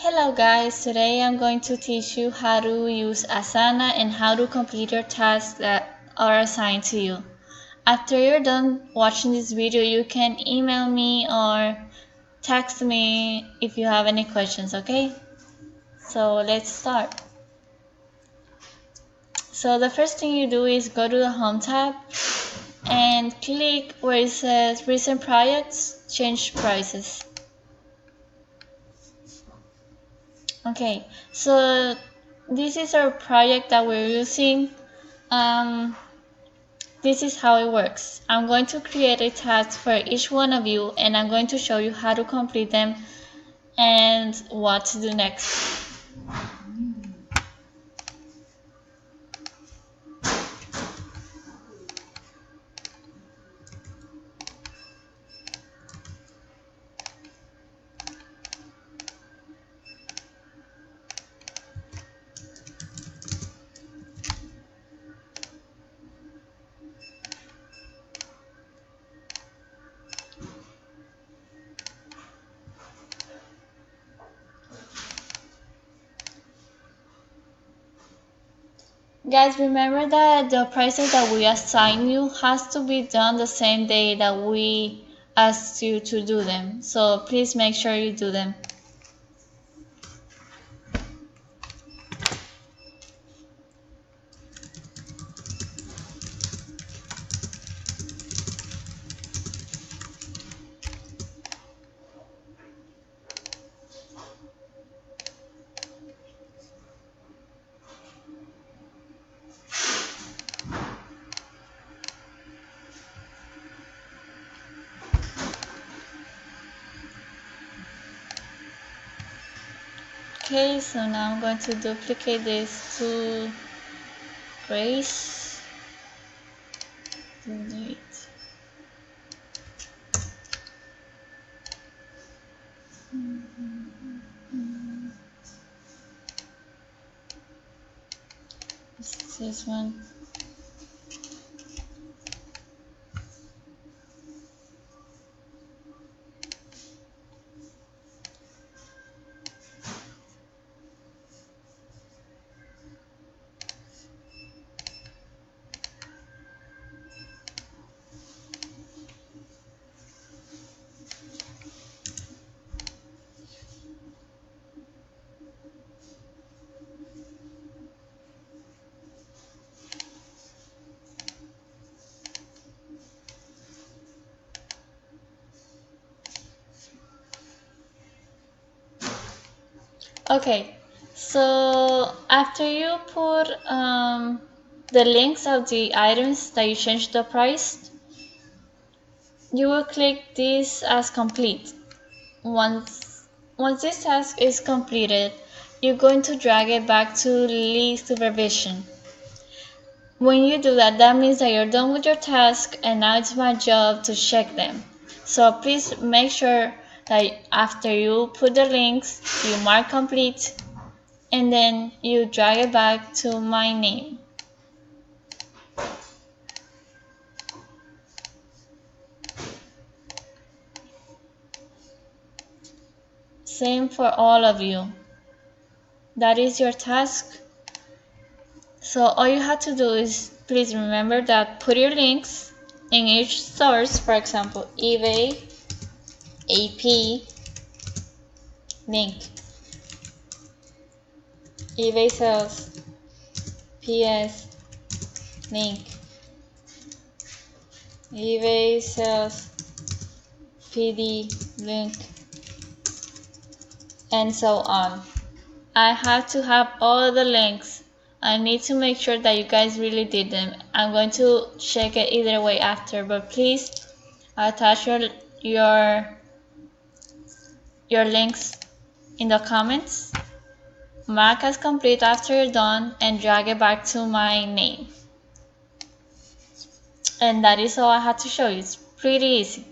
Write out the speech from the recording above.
Hello guys, today I'm going to teach you how to use Asana and how to complete your tasks that are assigned to you. After you're done watching this video, you can email me or text me if you have any questions, okay? So let's start. So the first thing you do is go to the Home tab and click where it says Recent Projects, Change Prices. Okay, so this is our project that we're using. This is how it works. I'm going to create a task for each one of you and I'm going to show you how to complete them and what to do next. Guys, remember that the prices that we assign you has to be done the same day that we asked you to do them. So please make sure you do them. Okay, so now I'm going to duplicate this to Grace. Delete. This one. Okay, so after you put the links of the items that you changed the price, you will click this as complete. Once this task is completed, you're going to drag it back to least supervision. When you do that, that means that you're done with your task and now it's my job to check them. So please make sure that after you put the links, you mark complete and then you drag it back to my name. Same for all of you. That is your task. So all you have to do is please remember that put your links in each source, for example, eBay, AP, link, eBay sales, PS, link, eBay sales, PD, link, and so on. I have to have all the links. I need to make sure that you guys really did them. I'm going to check it either way after, but please attach your links in the comments. Mark as complete after you're done and drag it back to my name. And that is all I had to show you. It's pretty easy.